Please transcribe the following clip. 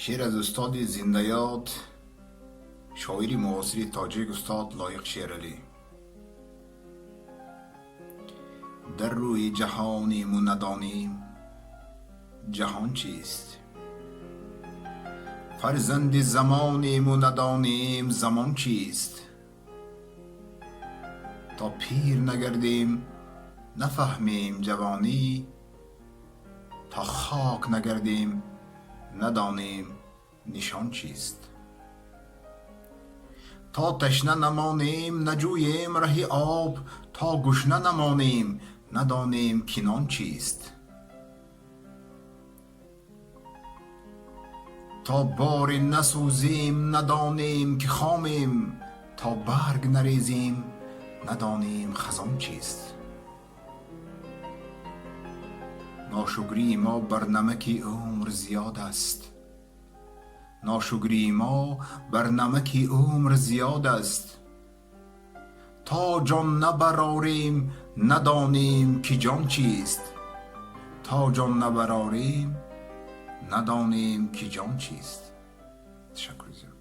شعر از استاد زنده‌یاد، شاعری معاصر تاجیک، استاد لایق شیرعلی. در روی جهانیم و ندانیم جهان چیست، فرزند زمانیم و ندانیم زمان چیست. تا پیر نگردیم نفهمیم جوانی، تا خاک نگردیم ندانیم نشان چیست. تا تشنه نمانیم نجوییم رهی آب، تا گشنه نمانیم ندانیم کنان چیست. تا بار نسوزیم ندانیم که خامیم، تا برگ نریزیم ندانیم خزان چیست. ناشکری ما بر نمک عمر زیاد است، ناشکری ما بر نمک عمر زیاد است. تا جان نبراریم ندانیم که جان چیست، تا جان نبراریم ندانیم که جان چیست. تشکر.